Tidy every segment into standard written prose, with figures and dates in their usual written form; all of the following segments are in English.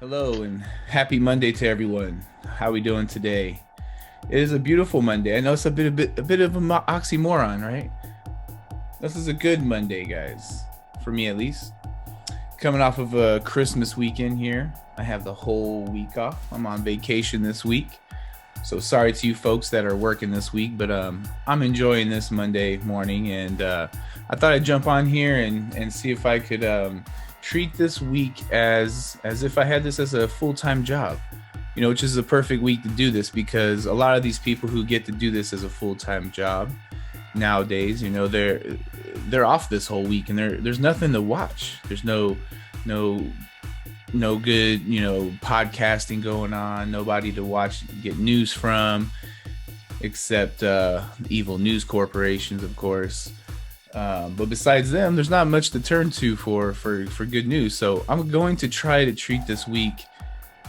Hello and happy Monday to everyone. How we doing today? It is a beautiful Monday. I know it's a bit of an oxymoron, right? This is a good Monday, guys. For me at least. Coming off of a Christmas weekend here. I have the whole week off. I'm on vacation this week. So sorry to you folks that are working this week, but I'm enjoying this Monday morning, and I thought I'd jump on here and see if I could treat this week as if I had this as a full-time job. Which is a perfect week to do this because a lot of these people who get to do this as a full-time job nowadays, they're off this whole week and there's nothing to watch. There's no no good, podcasting going on, nobody to watch, get news from, except evil news corporations, of course. But besides them, there's not much to turn to for good news. So I'm going to try to treat this week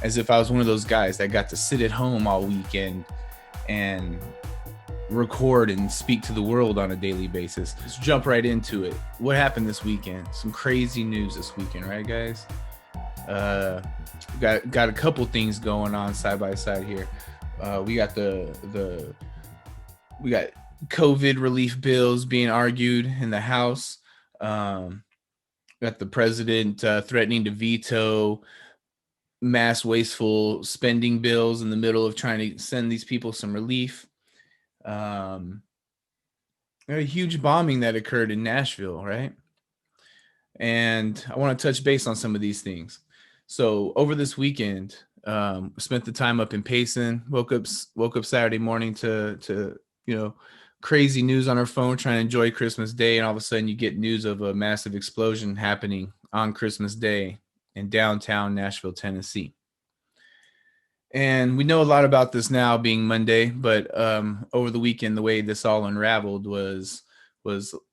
as if I was one of those guys that got to sit at home all weekend and record and speak to the world on a daily basis. Let's jump right into it. What happened this weekend? Some crazy news this weekend, right, guys? Got a couple things going on side by side here. We got we got COVID relief bills being argued in the House. Got the president threatening to veto mass wasteful spending bills in the middle of trying to send these people some relief. A huge bombing that occurred in Nashville, right? And I want to touch base on some of these things. So over this weekend, spent the time up in Payson. Woke up Saturday morning to crazy news on our phone, trying to enjoy Christmas Day, and all of a sudden you get news of a massive explosion happening on Christmas Day in downtown Nashville, Tennessee. And we know a lot about this now being Monday, but over the weekend, the way this all unraveled was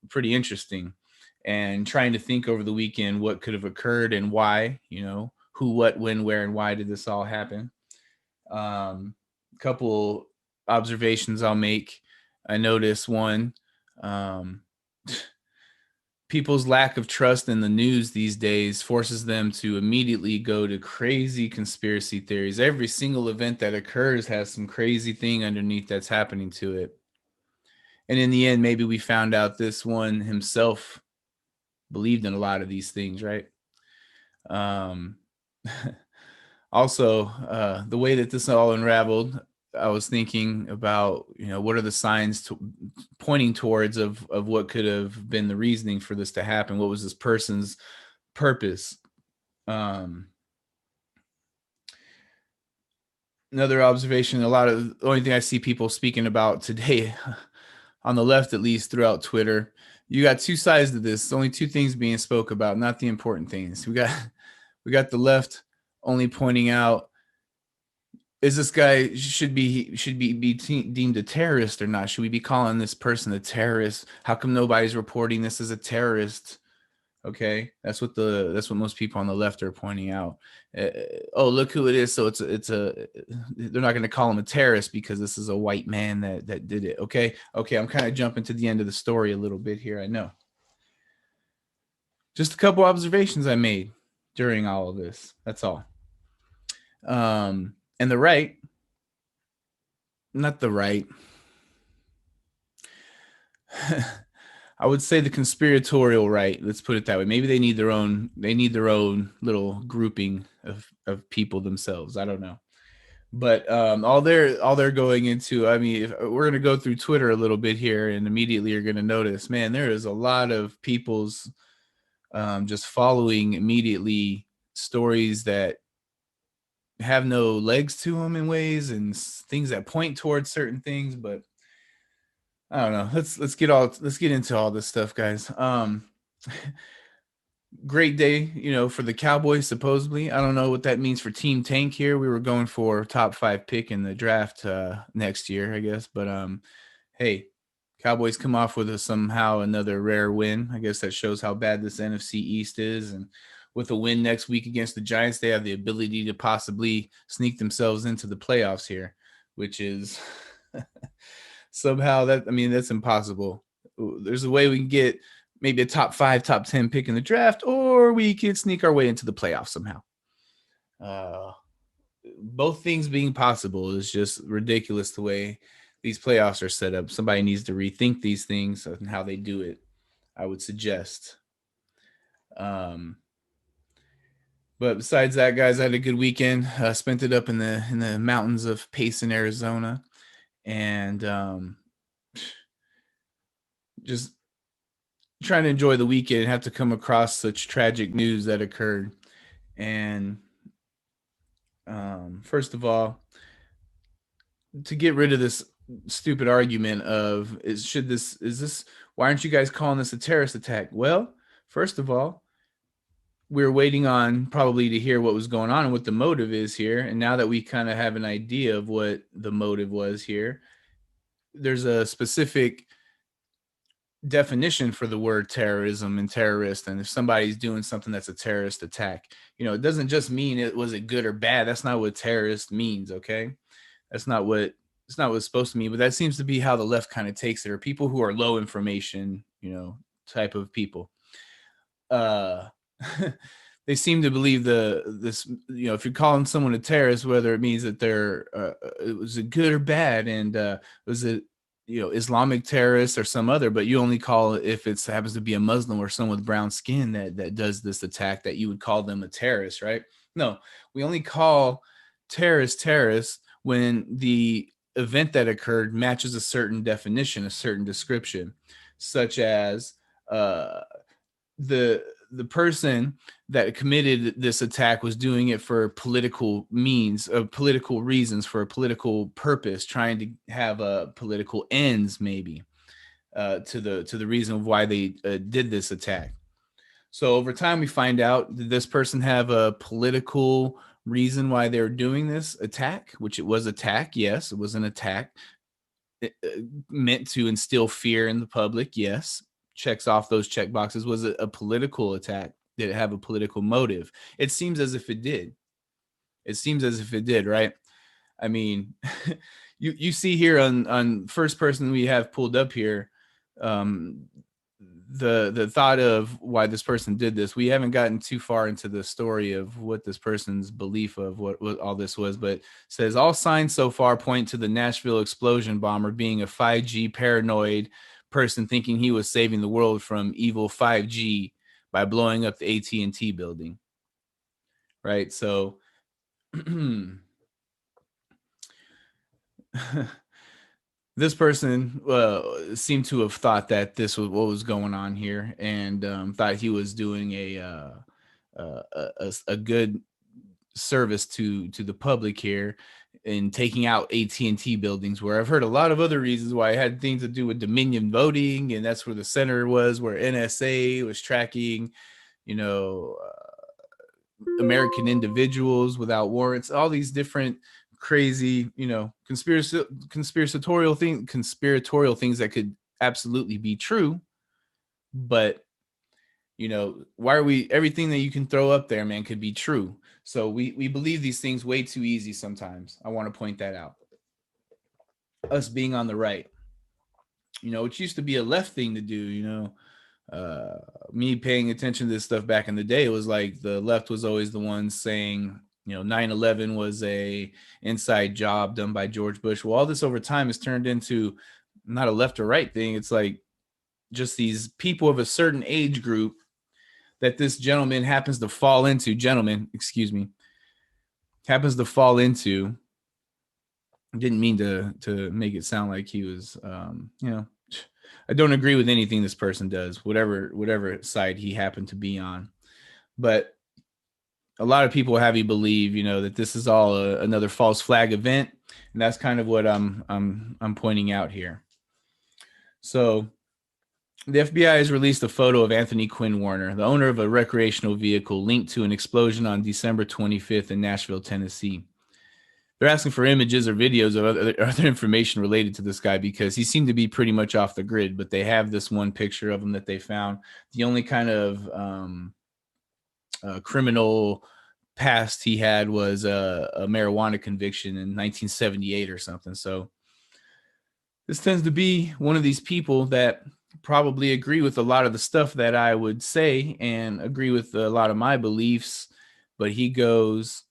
pretty interesting. And trying to think over the weekend what could have occurred and why, who, what, when, where, and why did this all happen. Couple observations I'll make. I noticed one, people's lack of trust in the news these days forces them to immediately go to crazy conspiracy theories. Every single event that occurs has some crazy thing underneath that's happening to it. And in the end, maybe we found out this one himself believed in a lot of these things, right? Also, the way that this all unraveled, I was thinking about, what are the signs pointing towards of what could have been the reasoning for this to happen? What was this person's purpose? Another observation, the only thing I see people speaking about today, on the left at least, throughout Twitter, you got two sides to this. Only two things being spoke about, not the important things. We got the left only pointing out, is this guy should be deemed a terrorist or not? Should we be calling this person a terrorist? How come nobody's reporting this as a terrorist? Okay, that's what most people on the left are pointing out. Oh, look who it is. So they're not going to call him a terrorist because this is a white man that did it. Okay, I'm kind of jumping to the end of the story a little bit here. I know. Just a couple observations I made during all of this. That's all. And the right, not the right. I would say the conspiratorial right. Let's put it that way. Maybe they need their own little grouping of people themselves. I don't know. But all they're going into, I mean, if we're going to go through Twitter a little bit here, and immediately you're going to notice, man, there is a lot of people's just following immediately stories that have no legs to them in ways, and things that point towards certain things. But I don't know. Let's get into all this stuff, guys. Great day, for the Cowboys, supposedly. I don't know what that means for Team Tank here. We were going for top 5 pick in the draft next year, I guess. But hey, Cowboys come off with somehow another rare win. I guess that shows how bad this NFC East is. And with a win next week against the Giants, they have the ability to possibly sneak themselves into the playoffs here, which is somehow that's impossible. There's a way we can get maybe a top 5, top 10 pick in the draft, or we could sneak our way into the playoffs somehow. Uh, both things being possible is just ridiculous the way these playoffs are set up. Somebody needs to rethink these things and how they do it. I would suggest. Um, but besides that, guys, I had a good weekend. Spent it up in the mountains of Payson, Arizona, and just trying to enjoy the weekend. Have to come across such tragic news that occurred, and first of all, to get rid of this stupid argument of is this why aren't you guys calling this a terrorist attack? Well, first of all, we're waiting on probably to hear what was going on and what the motive is here. And now that we kind of have an idea of what the motive was here, there's a specific definition for the word terrorism and terrorist. And if somebody's doing something that's a terrorist attack, it doesn't just mean it was it good or bad. That's not what terrorist means. Okay. That's not what it's not what it's supposed to mean, but that seems to be how the left kind of takes it, or people who are low information, type of people. Uh they seem to believe this, if you're calling someone a terrorist, whether it means that they're it was a good or bad, and was it Islamic terrorist or some other, but you only call it if it happens to be a Muslim or someone with brown skin that does this attack, that you would call them a terrorist, right? No, we only call terrorists when the event that occurred matches a certain definition, a certain description, such as uh, the person that committed this attack was doing it for political means, political reasons, for a political purpose, trying to have political ends, maybe, to the reason of why they did this attack. So over time, we find out, did this person have a political reason why they were doing this attack? Which it was attack, yes, it was an attack meant to instill fear in the public, yes. Checks off those check boxes. Was it a political attack? Did it have a political motive? It seems as if it did. It seems as if it did, right? I mean, you see here on first person we have pulled up here, um, the thought of why this person did this. We haven't gotten too far into the story of what this person's belief of what all this was, but says all signs so far point to the Nashville explosion bomber being a 5G paranoid person thinking he was saving the world from evil 5G by blowing up the AT&T building. Right? So this person seemed to have thought that this was what was going on here, and thought he was doing a good service to the public here in taking out AT&T buildings, where I've heard a lot of other reasons why it had things to do with Dominion voting, and that's where the center was, where NSA was tracking, American individuals without warrants, all these different crazy, conspiratorial things that could absolutely be true. But why are we, everything that you can throw up there, man, could be true. So we believe these things way too easy sometimes. I want to point that out. Us being on the right, it used to be a left thing to do, me paying attention to this stuff back in the day, it was like the left was always the one saying, 9/11 was a inside job done by George Bush. Well, all this over time has turned into not a left or right thing. It's like just these people of a certain age group that this gentleman happens to fall into. Happens to fall into. Didn't mean to make it sound like he was, I don't agree with anything this person does, whatever side he happened to be on. But a lot of people have you believe, that this is all another false flag event, and that's kind of what I'm pointing out here. So, the FBI has released a photo of Anthony Quinn Warner, the owner of a recreational vehicle linked to an explosion on December 25th in Nashville, Tennessee. They're asking for images or videos of other information related to this guy because he seemed to be pretty much off the grid, but they have this one picture of him that they found. The only kind of criminal past he had was a marijuana conviction in 1978 or something. So this tends to be one of these people that probably agree with a lot of the stuff that I would say and agree with a lot of my beliefs, but he goes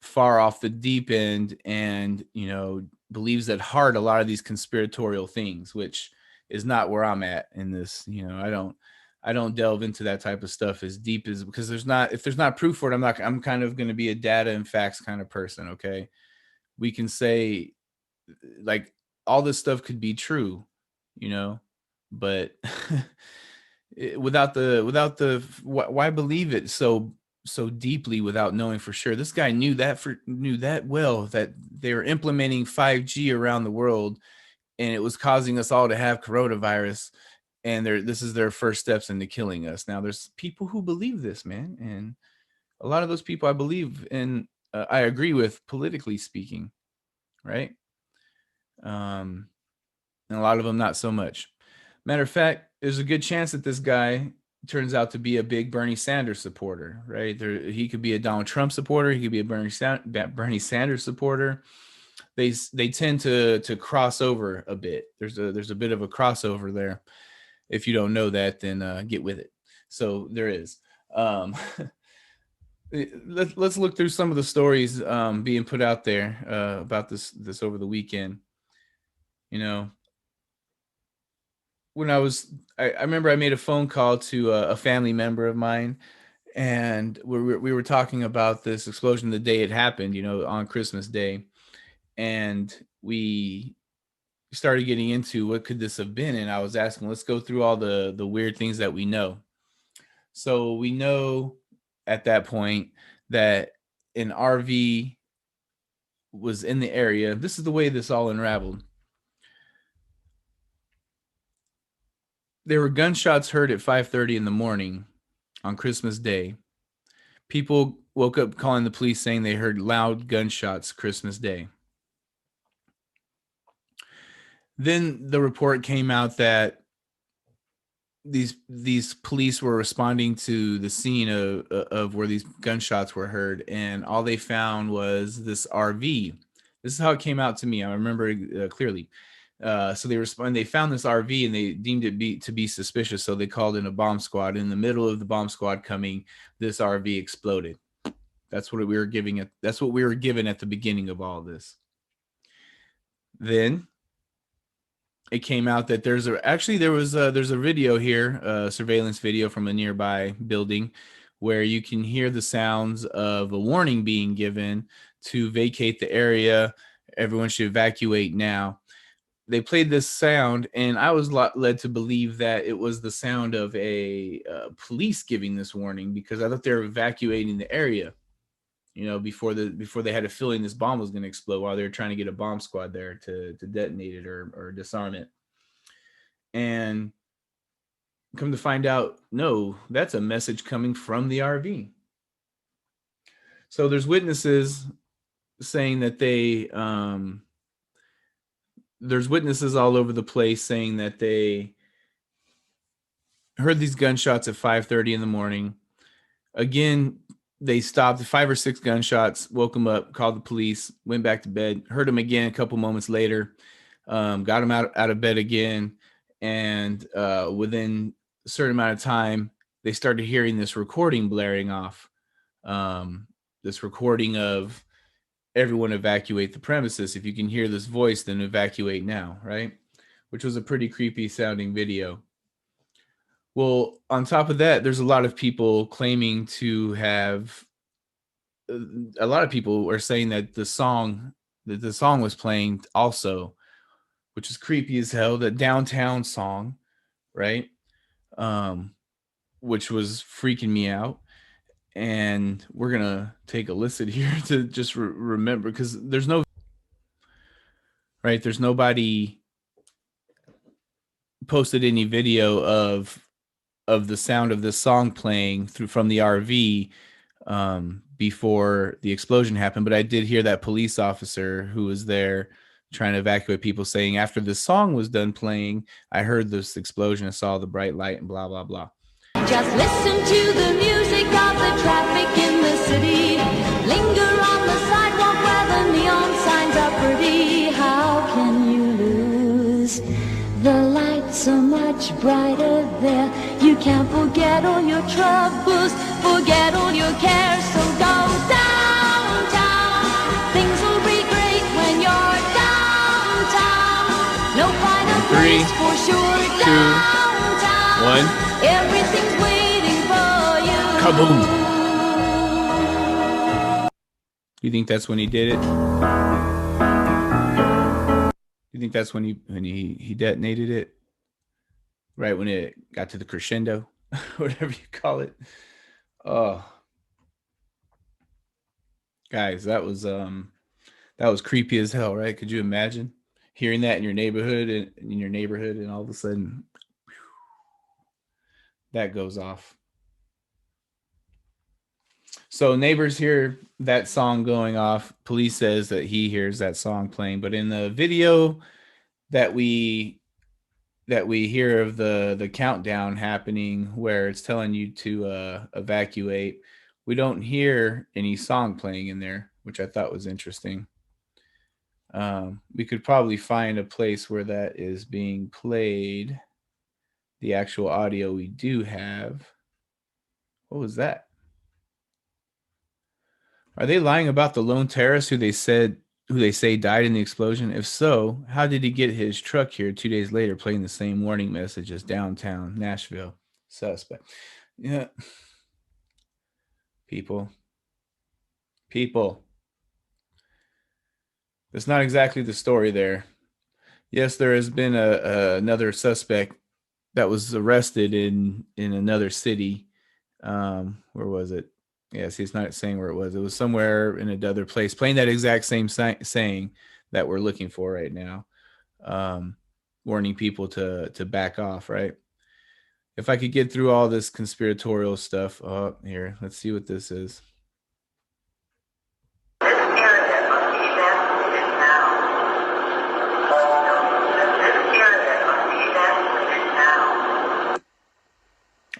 far off the deep end and, you know, believes at heart a lot of these conspiratorial things, which is not where I'm at in this. You know, I don't delve into that type of stuff as deep as, because if there's not proof for it, I'm kind of going to be a data and facts kind of person. Okay. We can say like all this stuff could be true, you know, but without the why believe it so deeply without knowing for sure? This guy knew that well, that they were implementing 5G around the world and it was causing us all to have coronavirus, and this is their first steps into killing us. Now there's people who believe this, man, and a lot of those people I believe in, I agree with politically speaking, right? And a lot of them not so much. Matter of fact, there's a good chance that this guy turns out to be a big Bernie Sanders supporter, right? He could be a Donald Trump supporter. He could be a Bernie Sanders supporter. They tend to cross over a bit. There's a bit of a crossover there. If you don't know that, then get with it. So there is. Let's look through some of the stories being put out there about this over the weekend. You know, when I remember I made a phone call to a family member of mine, and we were talking about this explosion the day it happened, you know, on Christmas Day, and we started getting into what could this have been, and I was asking, let's go through all the weird things that we know. So we know at that point that an RV was in the area. This is the way this all unraveled. There were gunshots heard at 5:30 in the morning on Christmas Day. People woke up calling the police saying they heard loud gunshots Christmas Day. Then the report came out that these police were responding to the scene of where these gunshots were heard, and all they found was this RV. This is how it came out to me. I remember clearly. So they found this RV and they deemed it to be suspicious. So they called in a bomb squad. In the middle of the bomb squad coming, this RV exploded. That's what we were given at the beginning of all this. Then it came out that there's a video here, a surveillance video from a nearby building, where you can hear the sounds of a warning being given to vacate the area. Everyone should evacuate now. They played this sound, and I was led to believe that it was the sound of a police giving this warning, because I thought they were evacuating the area, you know, before they had a feeling this bomb was going to explode, while they were trying to get a bomb squad there to detonate it or disarm it. And come to find out, no, that's a message coming from the RV. So there's witnesses saying that there's witnesses all over the place saying that they heard these gunshots at 5:30 in the morning. Again, they stopped 5 or 6 gunshots, woke them up, called the police, went back to bed, heard them again a couple moments later, got them out of bed again. And within a certain amount of time, they started hearing this recording blaring off, this recording of everyone evacuate the premises. If you can hear this voice, then evacuate now, right? Which was a pretty creepy sounding video. Well, on top of that, there's a lot of people claiming to have, a lot of people are saying that the song was playing also, which is creepy as hell, that Downtown song, right? Which was freaking me out. And we're going to take a listen here to just remember, because there's nobody posted any video of the sound of this song playing from the RV before the explosion happened. But I did hear that police officer who was there trying to evacuate people saying, after the song was done playing, I heard this explosion, I saw the bright light and blah, blah, blah. Just listen to the music of the traffic in the city. Linger on the sidewalk where the neon signs are pretty. How can you lose? The lights so much brighter there. You can't forget all your troubles, forget all your cares. So go downtown. Three, place for sure. two, Downtown, one. everything's waiting for you. Kaboom. You think that's when he did it? You think that's when he detonated it? Right when it got to the crescendo, whatever you call it. Oh, guys, that was creepy as hell, right? Could you imagine hearing that in your neighborhood and all of a sudden that goes off. So neighbors hear that song going off. Police says that he hears that song playing, but in the video that we hear of the countdown happening where it's telling you to evacuate, we don't hear any song playing in there, which I thought was interesting. We could probably find a place where that is being played. The actual audio we do have. What was that? Are they lying about the lone terrorist who they say died in the explosion? If so, how did he get his truck here 2 days later playing the same warning message as downtown Nashville? Suspect. Yeah. People. That's not exactly the story there. Yes, there has been another suspect that was arrested in another city. Where was it? Yes, he's not saying where it was. It was somewhere in another place, playing that exact same saying that we're looking for right now, warning people to back off. Right. If I could get through all this conspiratorial stuff, here, let's see what this is.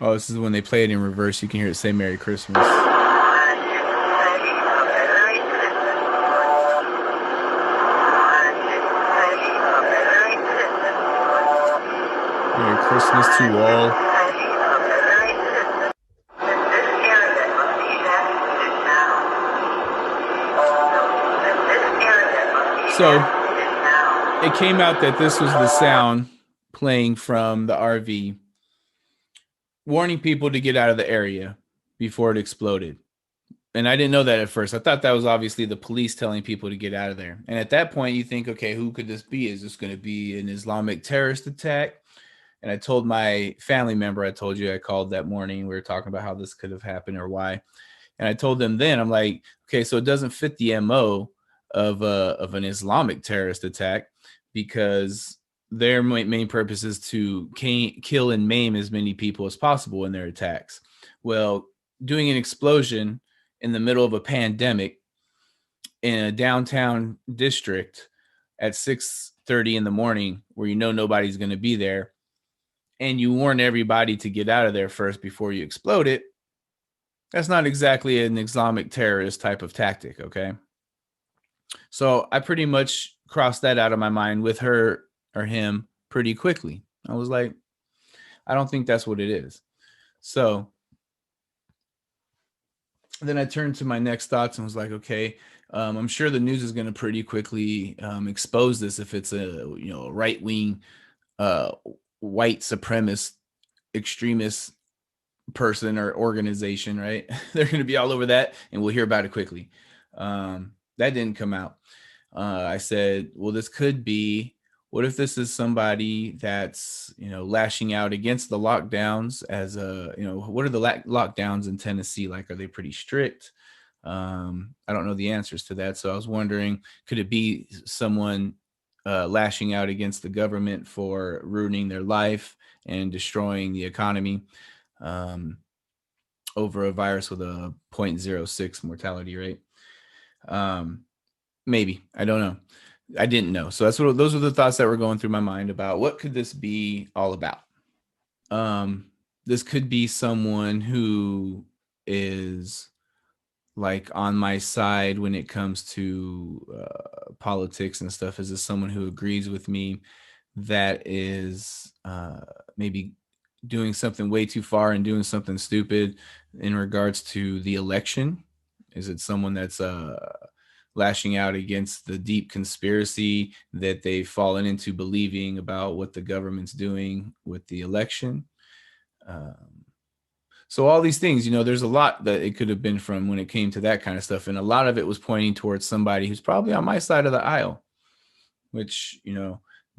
Oh, this is when they play it in reverse. You can hear it say Merry Christmas. Merry Christmas to all. So it came out that this was the sound playing from the RV, warning people to get out of the area before it exploded. And I didn't know that at first. I thought that was obviously the police telling people to get out of there. And at that point, you think, okay, who could this be? Is this going to be an Islamic terrorist attack? And I told my family member, I told you I called that morning. We were talking about how this could have happened or why. And I told them then, I'm like, okay, so it doesn't fit the MO of an Islamic terrorist attack, because their main purpose is to kill and maim as many people as possible in their attacks. Well, doing an explosion in the middle of a pandemic in a downtown district at 6:30 in the morning, where you know nobody's going to be there, and you warn everybody to get out of there first before you explode it, that's not exactly an Islamic terrorist type of tactic, okay? So I pretty much crossed that out of my mind with her or him pretty quickly. I was like, I don't think that's what it is. So then I turned to my next thoughts and was like, okay, I'm sure the news is going to pretty quickly expose this if it's a right wing, white supremacist, extremist person or organization, right? They're going to be all over that, and we'll hear about it quickly. That didn't come out. I said, well, this could be, what if this is somebody that's, lashing out against the lockdowns as what are the lockdowns in Tennessee like? Are they pretty strict? I don't know the answers to that. So I was wondering, could it be someone lashing out against the government for ruining their life and destroying the economy over a virus with a 0.06 mortality rate? Maybe. I don't know. I didn't know. So those were the thoughts that were going through my mind about what could this be all about. This could be someone who is like on my side when it comes to politics and stuff. Is this someone who agrees with me that is maybe doing something way too far and doing something stupid in regards to the election? Is it someone that's lashing out against the deep conspiracy that they've fallen into believing about what the government's doing with the election. Um, so all these things, there's a lot that it could have been from when it came to that kind of stuff. And a lot of it was pointing towards somebody who's probably on my side of the aisle, which,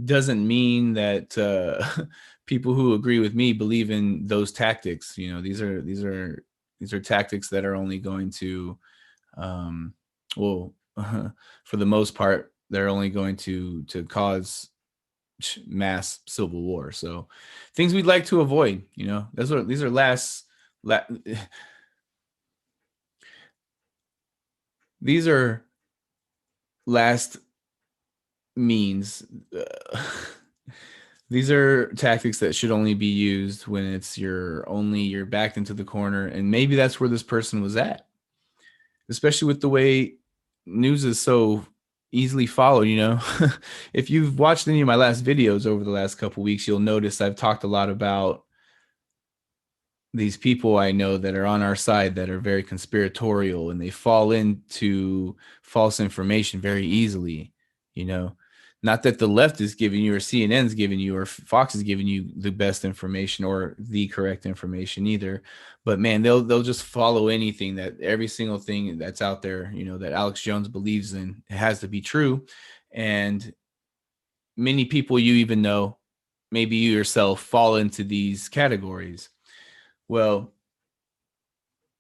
doesn't mean that people who agree with me believe in those tactics. These are tactics that are only going to, well, for the most part, they're only going to cause mass civil war. So things we'd like to avoid. These are these are last means. These are tactics that should only be used when you're backed into the corner, and maybe that's where this person was at, especially with the way news is so easily followed. If you've watched any of my last videos over the last couple weeks, you'll notice I've talked a lot about these people I know that are on our side that are very conspiratorial, and they fall into false information very easily. Not that the left is giving you, or CNN's giving you, or Fox is giving you the best information or the correct information either, but man, they'll just follow anything, that every single thing that's out there, that Alex Jones believes in, it has to be true. And many people you even know, maybe you yourself, fall into these categories. Well,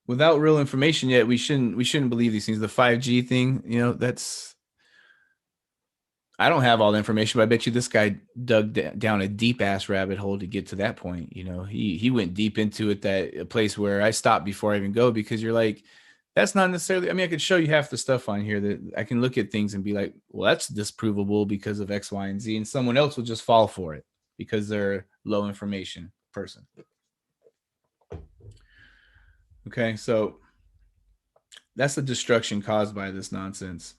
without real information yet, we shouldn't believe these things. The 5G thing, I don't have all the information, but I bet you this guy dug down a deep ass rabbit hole to get to that point. He went deep into it, that a place where I stopped before I even go, because you're like, that's not necessarily, I mean, I could show you half the stuff on here that I can look at things and be like, well, that's disprovable because of X, Y, and Z. And someone else will just fall for it because they're low information person. Okay. So that's the destruction caused by this nonsense.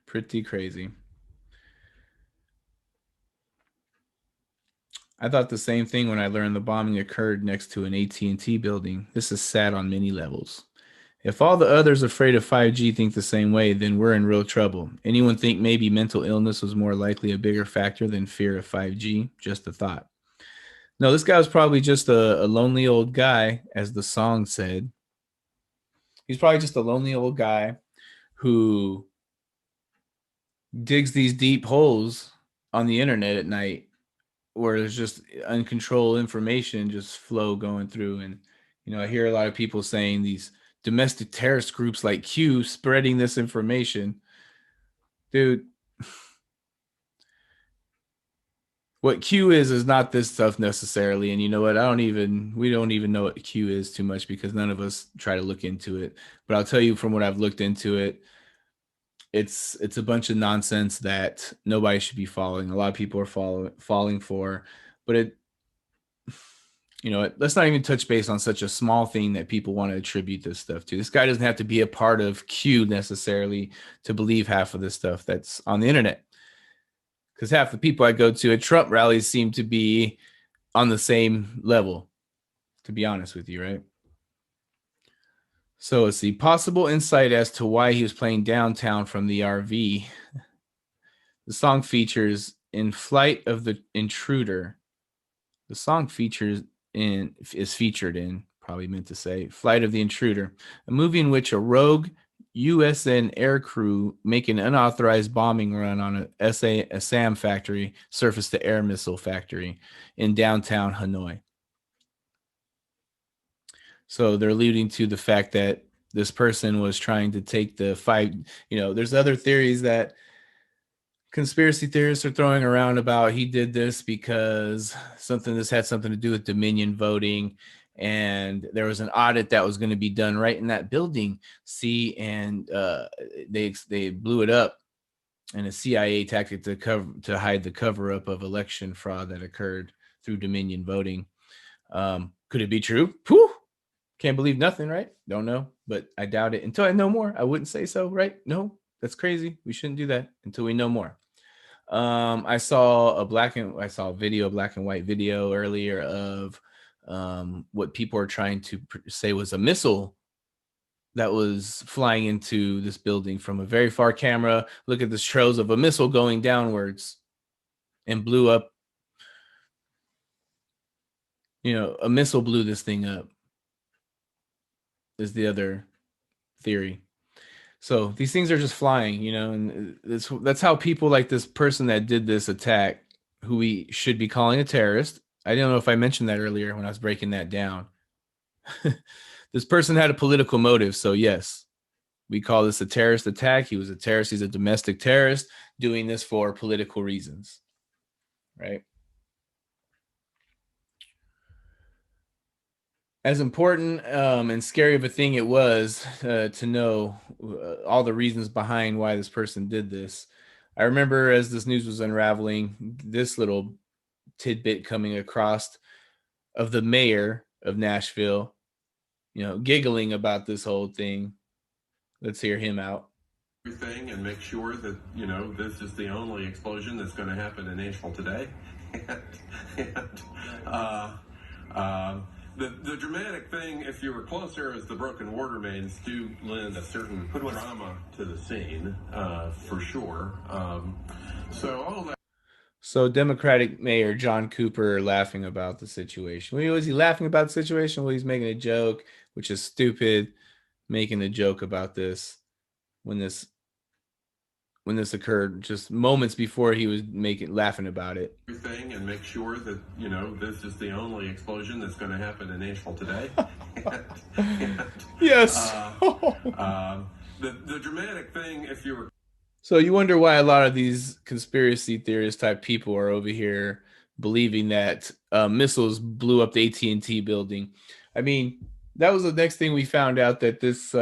Pretty crazy. I thought the same thing when I learned the bombing occurred next to an AT&T building. This is sad on many levels. If all the others afraid of 5G think the same way, then we're in real trouble. Anyone think maybe mental illness was more likely a bigger factor than fear of 5G? Just a thought. No, this guy was probably just a lonely old guy, as the song said. He's probably just a lonely old guy who digs these deep holes on the internet at night where there's just uncontrolled information just flow going through. And I hear a lot of people saying these domestic terrorist groups like Q spreading this information. Dude, what Q is not this stuff necessarily. And you know what? We don't even know what Q is too much, because none of us try to look into it. But I'll tell you, from what I've looked into it, it's a bunch of nonsense that nobody should be following. A lot of people are falling for, but let's not even touch base on such a small thing that people want to attribute this stuff to. This guy doesn't have to be a part of Q necessarily to believe half of this stuff that's on the internet. Because half the people I go to at Trump rallies seem to be on the same level, to be honest with you, right? So let's see. Possible insight as to why he was playing downtown from the RV. The song features in Flight of the Intruder. The song is featured in, probably meant to say, Flight of the Intruder, a movie in which a rogue USN aircrew make an unauthorized bombing run on a SAM factory, surface-to-air missile factory in downtown Hanoi. So they're alluding to the fact that this person was trying to take the fight. There's other theories that conspiracy theorists are throwing around about he did this because this had something to do with Dominion voting, and there was an audit that was going to be done right in that building. See, and they blew it up, and a CIA tactic to hide the cover up of election fraud that occurred through Dominion voting. Could it be true? Whew. Can't believe nothing, right? Don't know, but I doubt it. Until I know more, I wouldn't say so, right? No, that's crazy. We shouldn't do that until we know more. I saw a black and white video earlier of what people are trying to say was a missile that was flying into this building from a very far camera. Look at this trails of a missile going downwards and blew up. A missile blew this thing up is the other theory. So these things are just flying, and that's how people like this person that did this attack, who we should be calling a terrorist. I don't know if I mentioned that earlier when I was breaking that down. This person had a political motive, so yes, we call this a terrorist attack. He was a terrorist. He's a domestic terrorist doing this for political reasons, right? As important and scary of a thing it was to know all the reasons behind why this person did this. I remember as this news was unraveling, this little tidbit coming across of the mayor of Nashville, giggling about this whole thing. Let's hear him out. Everything and make sure that this is the only explosion that's going to happen in Nashville today. The dramatic thing, if you were closer, is the broken water mains do lend a certain drama to the scene, for sure. So all that. So Democratic Mayor John Cooper laughing about the situation. Was he laughing about the situation? Well, he's making a joke, which is stupid, making a joke about this when this occurred just moments before he was laughing about it. Everything and make sure that this is the only explosion that's going to happen in Nashville today. Yes. The dramatic thing, if you were. So you wonder why a lot of these conspiracy theorist type people are over here believing that missiles blew up the AT&T building. I mean, that was the next thing we found out, that this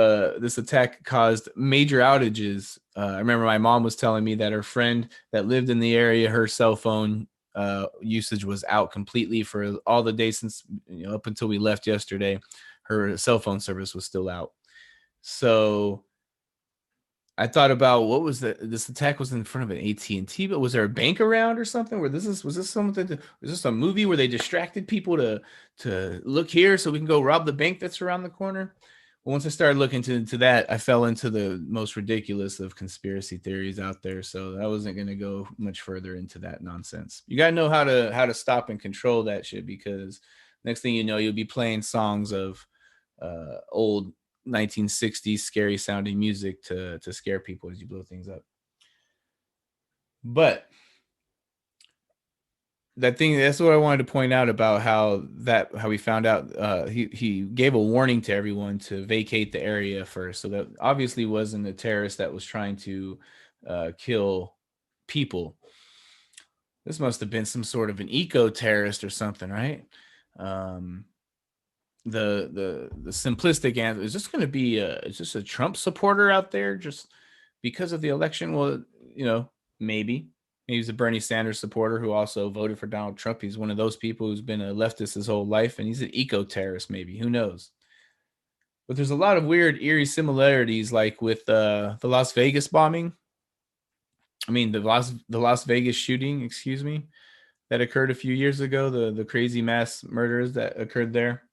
attack caused major outages. I remember my mom was telling me that her friend that lived in the area, her cell phone usage was out completely for all the days since up until we left yesterday. Her cell phone service was still out. So I thought about what was this attack was in front of an AT&T, but was there a bank around or something? Was this something? Was this a movie where they distracted people to look here so we can go rob the bank that's around the corner? Well, once I started looking into that, I fell into the most ridiculous of conspiracy theories out there. So I wasn't going to go much further into that nonsense. You got to know how to stop and control that shit, because next thing you know, you'll be playing songs of old 1960s scary sounding music to scare people as you blow things up. But that's what I wanted to point out about how we found out he gave a warning to everyone to vacate the area first. So that obviously wasn't a terrorist that was trying to kill people. This must have been some sort of an eco-terrorist or something, right? The simplistic answer is just going to be is just a Trump supporter out there just because of the election. Well, maybe he's a Bernie Sanders supporter who also voted for Donald Trump. He's one of those people who's been a leftist his whole life, and he's an eco-terrorist, maybe, who knows. But there's a lot of weird, eerie similarities, like with the Las Vegas bombing. I mean, the Las Vegas shooting, excuse me, that occurred a few years ago, the crazy mass murders that occurred there,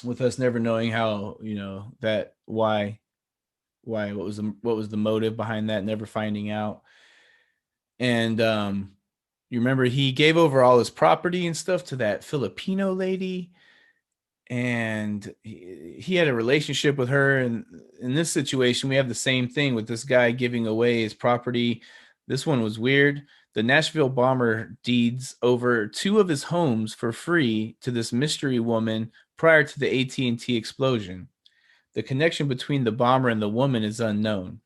with us never knowing how, why, what was the motive behind that, never finding out. And you remember he gave over all his property and stuff to that Filipino lady, and he had a relationship with her. And in this situation, we have the same thing with this guy giving away his property. This one was weird. The Nashville bomber deeds over 2 of his homes for free to this mystery woman prior to the AT&T explosion. The connection between the bomber and the woman is unknown.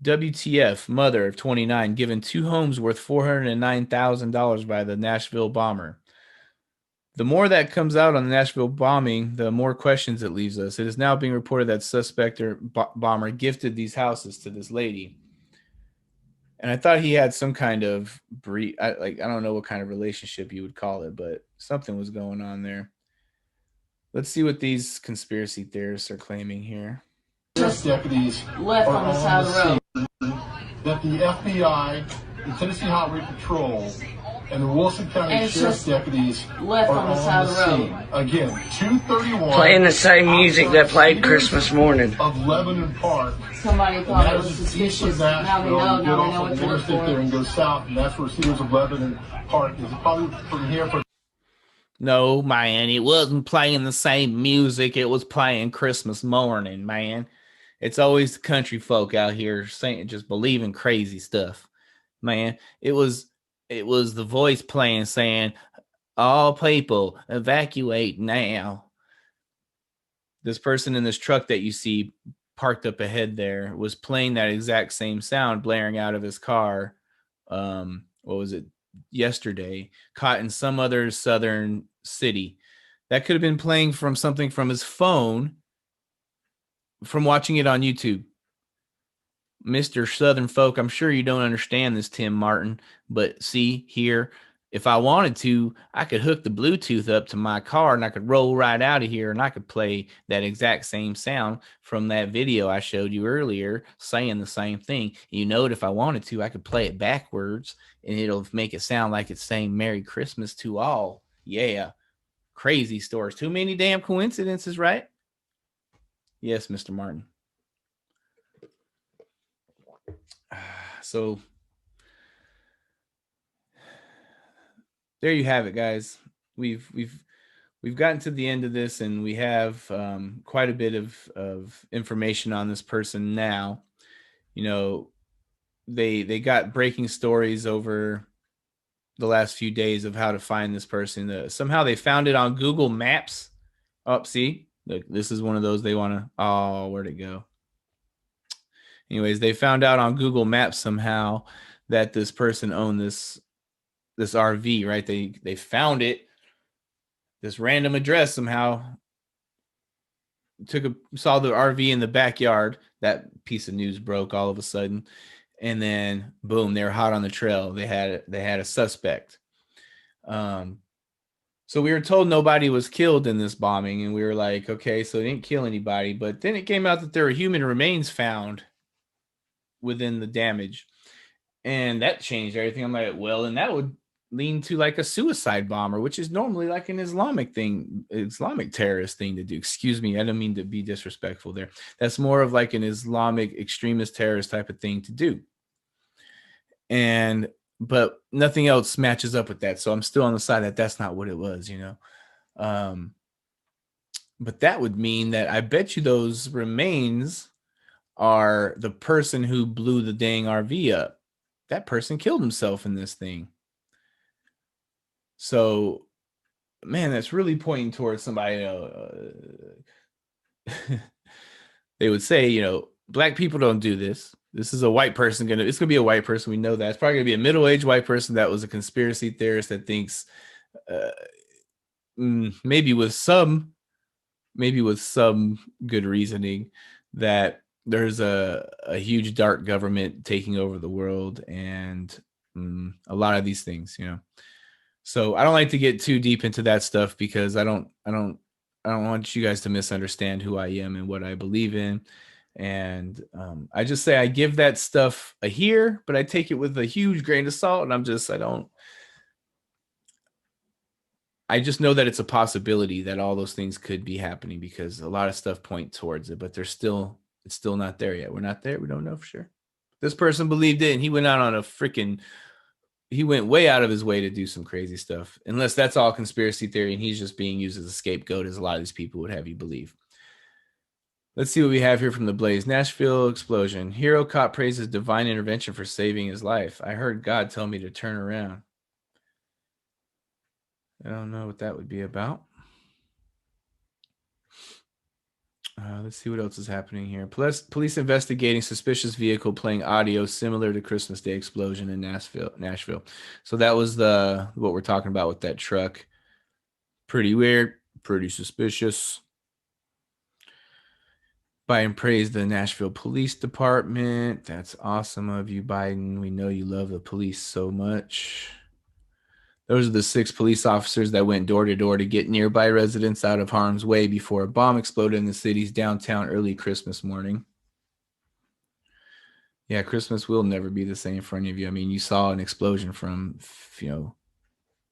WTF, mother of 29, given 2 homes worth $409,000 by the Nashville bomber. The more that comes out on the Nashville bombing, the more questions it leaves us. It is now being reported that suspect or bomber gifted these houses to this lady. And I thought he had some kind of I don't know what kind of relationship you would call it, but something was going on there. Let's see what these conspiracy theorists are claiming here. Deputies left on the side of the road. That the FBI, the Tennessee Highway Patrol, and the Wilson County And it's Sheriff's just deputies left are on the side of the road. scene. Again, 231. Playing the same music that played Christmas morning. Of Lebanon Park. Somebody thought it That was is east suspicious. of Now we Nashville. know. You get Now we off know of what the to look interstate there for. and go south, and that's where Cedars of Lebanon Park is. Probably from here for. No, man, it wasn't playing the same music. It was playing Christmas morning, man. It's always the country folk out here saying, just believing crazy stuff, man. It was the voice playing saying, "All people evacuate now." This person in this truck that you see parked up ahead there was playing that exact same sound blaring out of his car. What was it? Yesterday, caught in some other southern city. That could have been playing from something from his phone from watching it on YouTube. Mr. Southern folk, I'm sure you don't understand this, Tim Martin, but see here, if I wanted to, I could hook the Bluetooth up to my car and I could roll right out of here and I could play that exact same sound from that video I showed you earlier saying the same thing. You know what? If I wanted to, I could play it backwards and it'll make it sound like it's saying Merry Christmas to all. Yeah. Crazy stories. Too many damn coincidences, right? Yes, Mr. Martin. So there you have it, guys. We've gotten to the end of this, and we have quite a bit of information on this person now. You know, they got breaking stories over the last few days of how to find this person. Somehow they found it on Google Maps. Oh, see, look, this is one of those they want to. Oh, where'd it go? Anyways, they found out on Google Maps somehow that this person owned this RV, right? They found it, this random address somehow. Saw the RV in the backyard. That piece of news broke all of a sudden, and then boom, they were hot on the trail. They had a suspect. So we were told nobody was killed in this bombing, and we were like, okay, so they didn't kill anybody. But then it came out that there were human remains found within the damage, and that changed everything. I'm like, well, and that would lean to like a suicide bomber, which is normally like an Islamic terrorist thing to do. Excuse me, I don't mean to be disrespectful there. That's more of like an Islamic extremist terrorist type of thing to do. But nothing else matches up with that. So I'm still on the side that that's not what it was, you know. But that would mean that I bet you those remains are the person who blew the dang RV up. That person killed himself in this thing. So, man, that's really pointing towards somebody. They would say, you know, black people don't do this. This is a white person it's gonna be a white person. We know that. It's probably gonna be a middle-aged white person that was a conspiracy theorist that thinks, maybe with some good reasoning, that there's a huge dark government taking over the world and a lot of these things, you know. So I don't like to get too deep into that stuff because I don't want you guys to misunderstand who I am and what I believe in. And I just say I give that stuff a hear, but I take it with a huge grain of salt. And I just know that it's a possibility that all those things could be happening because a lot of stuff point towards it, but it's still not there yet. We're not there. We don't know for sure. This person believed it and he went out on he went way out of his way to do some crazy stuff, unless that's all conspiracy theory and he's just being used as a scapegoat, as a lot of these people would have you believe. Let's see what we have here from the Blaze. Nashville explosion. Hero cop praises divine intervention for saving his life. I heard God tell me to turn around. I don't know what that would be about. Let's see what else is happening here. Police investigating suspicious vehicle playing audio similar to Christmas Day explosion in Nashville. So that was what we're talking about with that truck. Pretty weird, pretty suspicious. Biden praised the Nashville Police Department. That's awesome of you, Biden. We know you love the police so much. Those are the 6 police officers that went door to door to get nearby residents out of harm's way before a bomb exploded in the city's downtown early Christmas morning. Yeah, Christmas will never be the same for any of you. I mean, you saw an explosion from,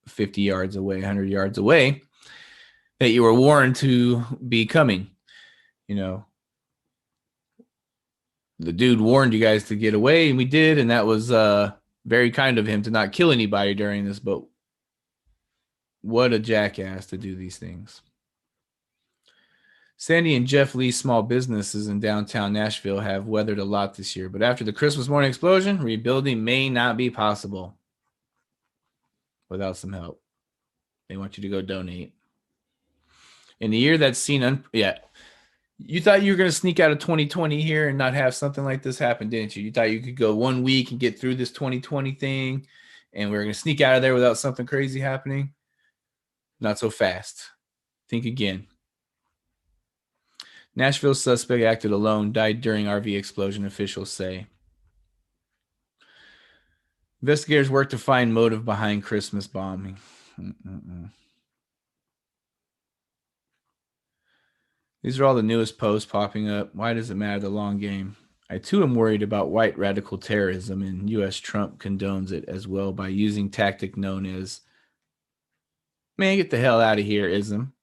50 yards away, 100 yards away, that you were warned to be coming. You know, the dude warned you guys to get away, and we did, and that was very kind of him to not kill anybody during this, but what a jackass to do these things. Sandy and Jeff Lee's small businesses in downtown Nashville have weathered a lot this year, but after the Christmas morning explosion, rebuilding may not be possible without some help. They want you to go donate. In the year that's seen, you thought you were going to sneak out of 2020 here and not have something like this happen, didn't you? You thought you could go 1 week and get through this 2020 thing, and we were going to sneak out of there without something crazy happening? Not so fast. Think again. Nashville suspect acted alone, died during RV explosion, officials say. Investigators work to find motive behind Christmas bombing. These are all the newest posts popping up. Why does it matter the long game? I too am worried about white radical terrorism, and U.S. Trump condones it as well by using tactic known as, man, get the hell out of here, ism,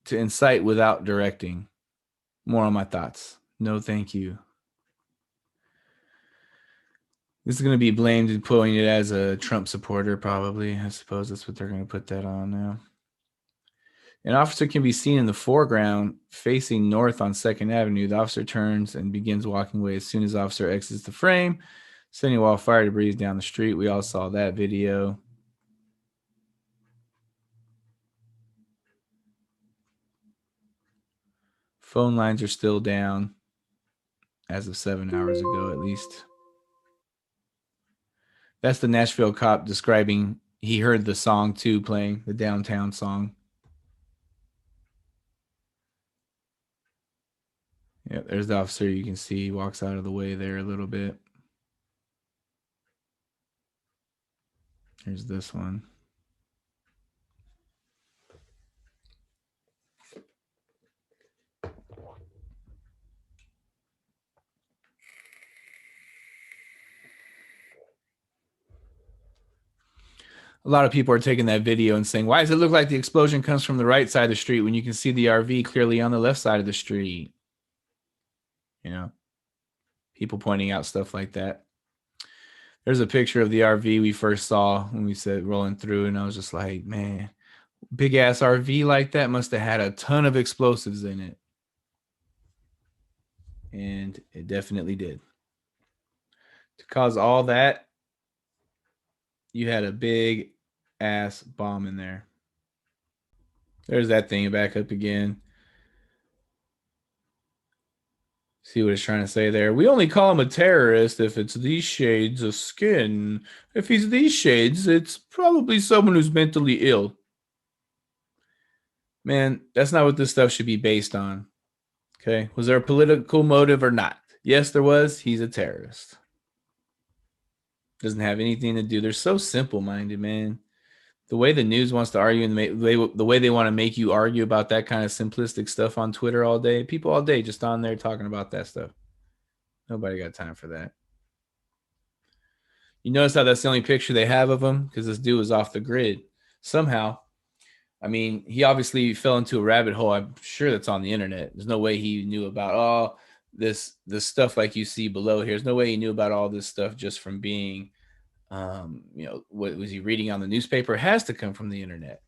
to incite without directing. More on my thoughts. No, thank you. This is going to be blamed and putting it as a Trump supporter, probably. I suppose that's what they're going to put that on now. An officer can be seen in the foreground facing north on 2nd Avenue. The officer turns and begins walking away as soon as the officer exits the frame, sending wildfire debris down the street. We all saw that video. Phone lines are still down as of 7 hours ago, at least. That's the Nashville cop describing he heard the song too playing, the downtown song. Yeah, there's the officer. You can see he walks out of the way there a little bit. Here's this one. A lot of people are taking that video and saying, why does it look like the explosion comes from the right side of the street when you can see the RV clearly on the left side of the street? You know, people pointing out stuff like that. There's a picture of the RV we first saw when we said rolling through, and I was just like, man, big ass RV like that must have had a ton of explosives in it. And it definitely did. To cause all that, you had a big ass bomb in there. There's that thing back up again. See what it's trying to say there. We only call him a terrorist if it's these shades of skin. If he's these shades, it's probably someone who's mentally ill. Man, that's not what this stuff should be based on. Okay. Was there a political motive or not? Yes, there was. He's a terrorist. Doesn't have anything to do. They're so simple-minded, man. The way the news wants to argue and the way they want to make you argue about that kind of simplistic stuff on Twitter all day. People all day just on there talking about that stuff. Nobody got time for that. You notice how that's the only picture they have of him? Because this dude was off the grid. Somehow, I mean, he obviously fell into a rabbit hole. I'm sure that's on the internet. There's no way he knew about this stuff like you see below here. There's no way he knew about all this stuff just from being, what was he reading on the newspaper? It has to come from the internet.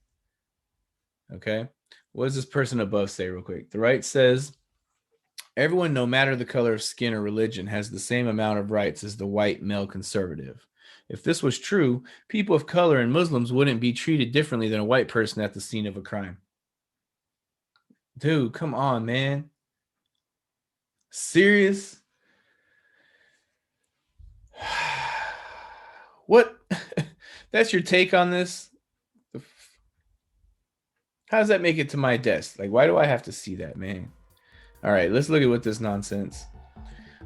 Okay. What does this person above say real quick? The right says, everyone, no matter the color of skin or religion, has the same amount of rights as the white male conservative. If this was true, people of color and Muslims wouldn't be treated differently than a white person at the scene of a crime. Dude, come on, man. Serious? What? That's your take on this? How does that make it to my desk? Like, why do I have to see that, man? All right, let's look at what this nonsense.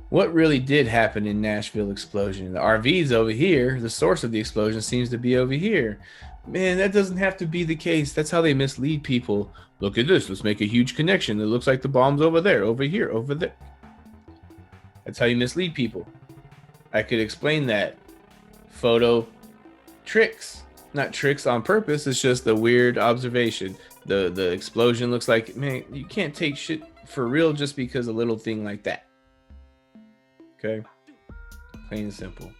What really did happen in Nashville explosion? The RV's over here. The source of the explosion seems to be over here. Man, that doesn't have to be the case. That's how they mislead people. Look at this. Let's make a huge connection. It looks like the bomb's over there, over here, over there. That's how you mislead people. I could explain that. Photo tricks. Not tricks on purpose. It's just a weird observation. The explosion looks like, man, you can't take shit for real just because a little thing like that. Okay, plain and simple.